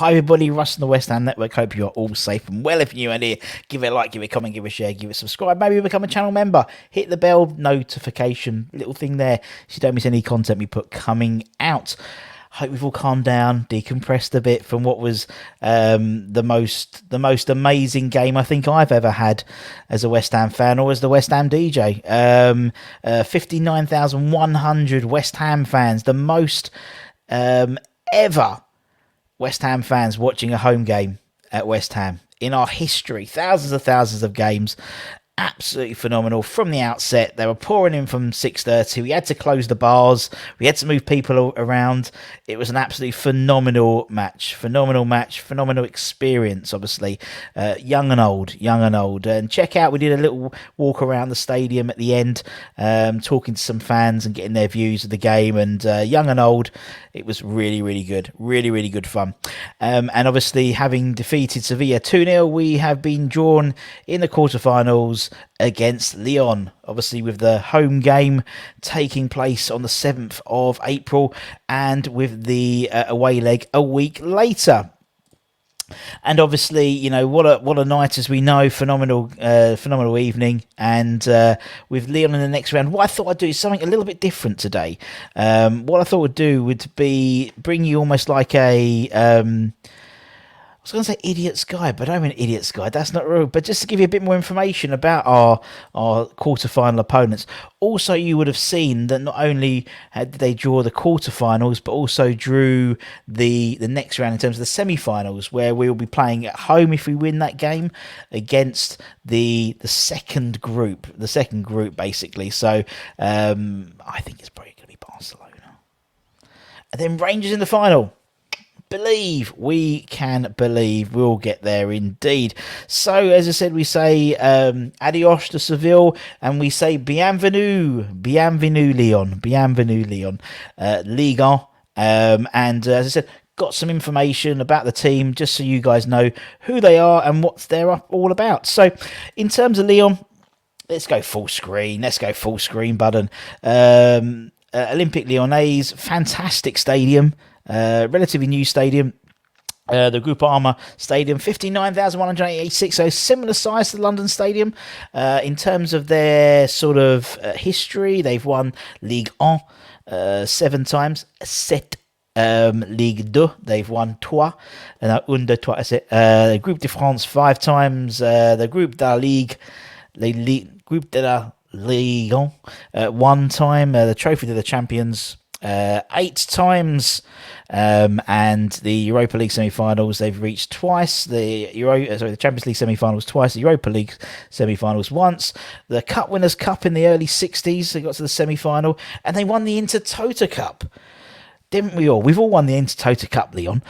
Hi everybody, Russ and the West Ham Network. Hope you are all safe and well. If you're new here, give it a like, give it a comment, give it a share, give it a subscribe. Maybe become a channel member. Hit the bell notification little thing there so you don't miss any content we put coming out. Hope we've all calmed down, decompressed a bit from what was the most amazing game I think I've ever had as a West Ham fan or as the West Ham DJ. 59,100 West Ham fans, the most ever West Ham fans watching a home game at West Ham in our history. Thousands of games. Absolutely phenomenal from the outset. They were pouring in from 6:30. We had to close the bars. We had to move people around. It was an absolutely phenomenal match. Phenomenal experience, obviously. Young and old. And check out, we did a little walk around the stadium at the end, talking to some fans and getting their views of the game. And young and old, it was really good. Really good fun. And obviously, having defeated Sevilla 2-0, we have been drawn in the quarterfinals against Lyon, obviously with the home game taking place on the 7th of April and with the away leg a week later. And obviously, you know, what a night, as we know. Phenomenal evening. And with Lyon in the next round, what I thought I'd do is something a little bit different today. What I thought I'd do would be bring you almost like a I was going to say idiot's guide, but I don't mean idiot's guide. That's not real. But just to give you a bit more information about our quarterfinal opponents. Also, you would have seen that not only did they draw the quarterfinals, but also drew the next round in terms of the semi-finals, where we will be playing at home if we win that game against the second group. The second group, basically. So I think it's probably going to be Barcelona, and then Rangers in the final. We can believe we'll get there indeed. So, as I said, we say adios to Seville, and we say Bienvenue Lyon, Liga. And as I said, got some information about the team just so you guys know who they are and what they're all about. So, in terms of Lyon, let's go full screen. Button. Olympique Lyonnais, fantastic stadium. Relatively new stadium. The Groupama Stadium, 59,186, so similar size to the London Stadium. In terms of their sort of history, they've won Ligue 1 7 times, Ligue 2, they've won 3, une, deux, trois, Groupe de France 5 times, the Groupe de la Ligue, Groupe de la Ligue 1 time, the Trophy to the Champions 8 times, and the Europa League semi-finals they've reached twice. The Champions League semi-finals twice. The Europa League semi-finals once. The Cup Winners' Cup in the early 60s, they got to the semi-final, and they won the Intertoto Cup. Didn't we all? We've all won the Intertoto Cup, Lyon.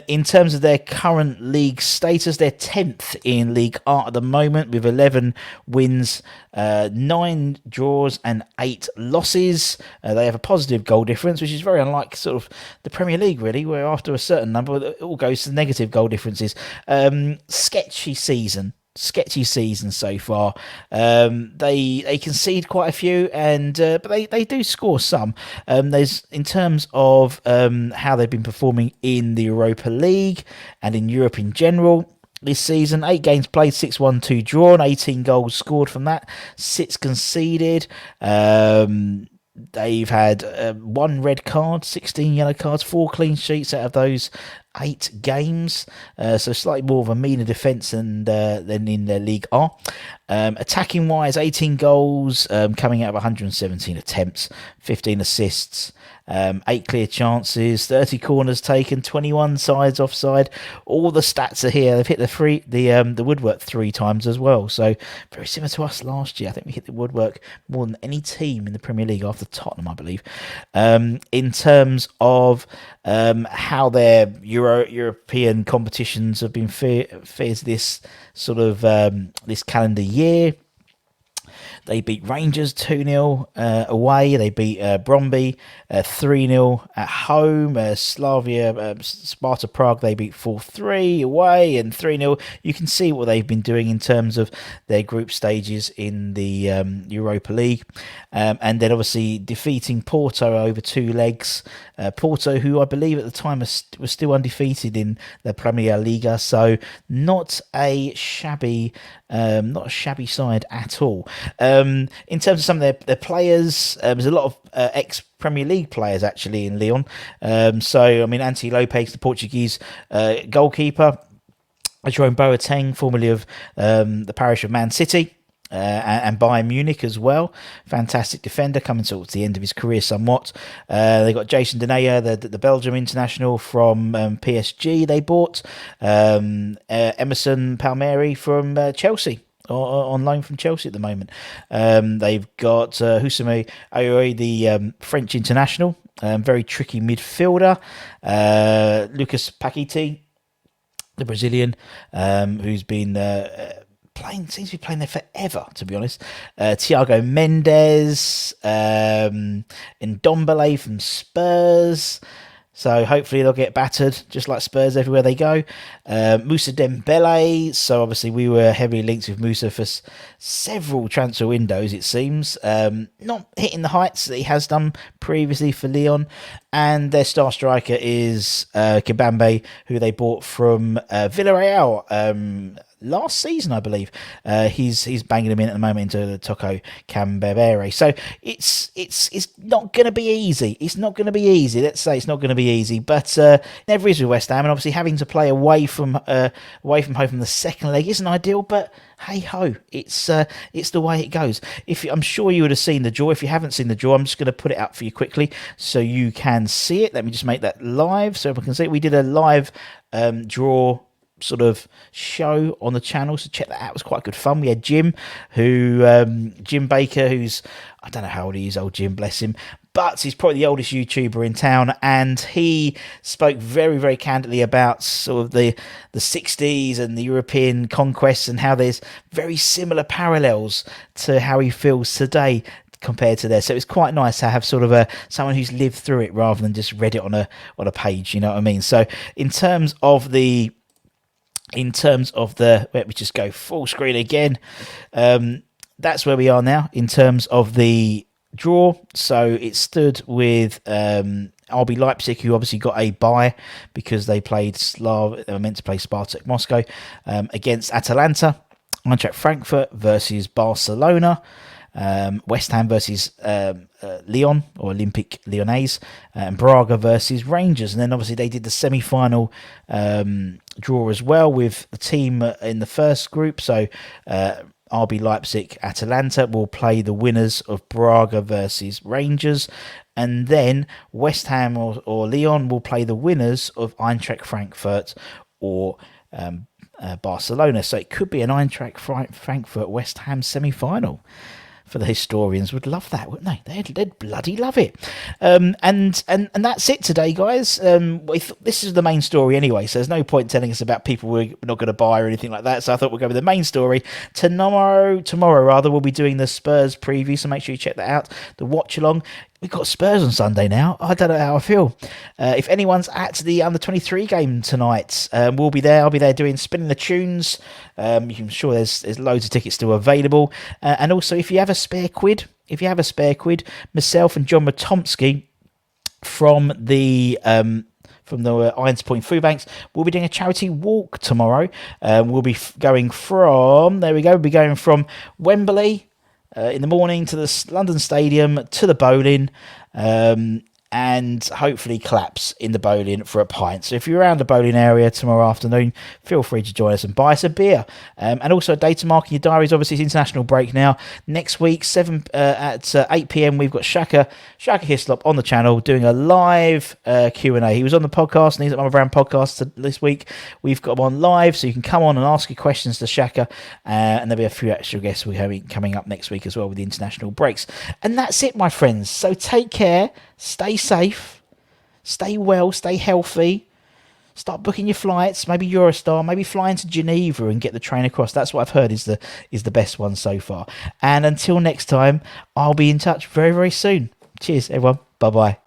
In terms of their current league status, they're 10th in League A at the moment with 11 wins, 9 draws and 8 losses. They have a positive goal difference, which is very unlike sort of the Premier League, really, where after a certain number, it all goes to negative goal differences. Sketchy season so far. They concede quite a few, but they do score some. There's, in terms of how they've been performing in the Europa League and in Europe in general this season, 8 games played, 6-1, 2 drawn, 18 goals scored from that, 6 conceded. They've had 1 red card, 16 yellow cards, 4 clean sheets out of those 8 games. So slightly more of a meaner defence than in the League A. Attacking wise, 18 goals, coming out of 117 attempts, 15 assists, 8 clear chances, 30 corners taken, 21 sides offside. All the stats are here. They've hit the woodwork 3 times as well. So very similar to us last year. I think we hit the woodwork more than any team in the Premier League after Tottenham, I believe. In terms of how their European competitions have been fared this sort of this calendar year. They beat Rangers 2-0 away. They beat Bromby 3-0 at home. Sparta Prague, they beat 4-3 away and 3-0. You can see what they've been doing in terms of their group stages in the Europa League. And then obviously defeating Porto over 2 legs. Porto, who I believe at the time was still undefeated in the Premier Liga, so not a shabby side at all. In terms of some of their players, there's a lot of ex-Premier League players actually in Lyon. So, I mean, Anthony Lopez, the Portuguese goalkeeper, Jerome Boateng, formerly of the parish of Man City, and Bayern Munich as well. Fantastic defender, coming towards the end of his career somewhat. They got Jason Denayer, the Belgium international from PSG. They bought Emerson Palmieri from Chelsea. On loan from Chelsea at the moment. They've got Houssame Aouari, the French international, very tricky midfielder. Lucas Paqueta, the Brazilian, who's been seems to be playing there forever, to be honest. Thiago Mendes, Ndombele from Spurs. So hopefully they'll get battered, just like Spurs everywhere they go. Moussa Dembele. So obviously we were heavily linked with Moussa for several transfer windows, it seems. Not hitting the heights that he has done previously for Lyon. And their star striker is Kibambe, who they bought from Villarreal last season, I believe. He's banging him in at the moment into the Toko Cambere. So it's not going to be easy. It's not going to be easy. Let's say it's not going to be easy, but never is with West Ham. And obviously having to play away from home from the second leg isn't ideal, but hey ho, it's the way it goes. I'm sure you would have seen the draw. If you haven't seen the draw, I'm just going to put it up for you quickly so you can see it. Let me just make that live so everyone can see it. We did a live draw sort of show on the channel, so check that out. It was quite good fun. We had Jim Baker, who's, I don't know how old he is, old Jim, bless him, but he's probably the oldest YouTuber in town, and he spoke very, very candidly about sort of the 60s and the European conquests and how there's very similar parallels to how he feels today compared to there. So it's quite nice to have sort of someone who's lived through it rather than just read it on a page, you know what I mean? So in terms of the let me just go full screen again. That's where we are now in terms of the draw. So it stood with RB Leipzig, who obviously got a bye because they were meant to play Spartak Moscow against Atalanta. Eintracht Frankfurt versus Barcelona. West Ham versus Lyon, or Olympique Lyonnais, and Braga versus Rangers. And then obviously they did the semi-final draw as well with the team in the first group. So RB Leipzig, Atalanta will play the winners of Braga versus Rangers. And then West Ham or Lyon will play the winners of Eintracht Frankfurt or Barcelona. So it could be an Eintracht Frankfurt West Ham semi-final. For the historians, would love that, wouldn't they? They'd bloody love it. And that's it today, guys. This is the main story anyway, so there's no point telling us about people we're not going to buy or anything like that. So I thought we'd go with the main story. Tomorrow, we'll be doing the Spurs preview, so make sure you check that out. The watch along. We've got Spurs on Sunday now. I don't know how I feel. If anyone's at the Under-23 game tonight, we'll be there. I'll be there doing Spinning the Tunes. I'm sure there's loads of tickets still available. And also, if you have a spare quid, myself and John Matomsky from the Irons Point Food Banks, we'll be doing a charity walk tomorrow. We'll be going from Wembley in the morning to the London Stadium, to the bowling, and hopefully claps in the bowling for a pint. So if you're around the bowling area tomorrow afternoon, feel free to join us and buy us a beer. And also a day to mark in your diaries. Obviously, it's international break now. Next week, at 8 p.m, we've got Shaka Hislop on the channel doing a live Q&A. He was on the podcast and he's at Mama Brown podcast this week. We've got him on live, so you can come on and ask your questions to Shaka. And there'll be a few extra guests we're having coming up next week as well with the international breaks. And that's it, my friends. So take care. Stay safe, stay well, stay healthy, start booking your flights, maybe Eurostar, maybe flying to Geneva and get the train across. That's what I've heard is the best one so far. And until next time, I'll be in touch very, very soon. Cheers, everyone. Bye-bye.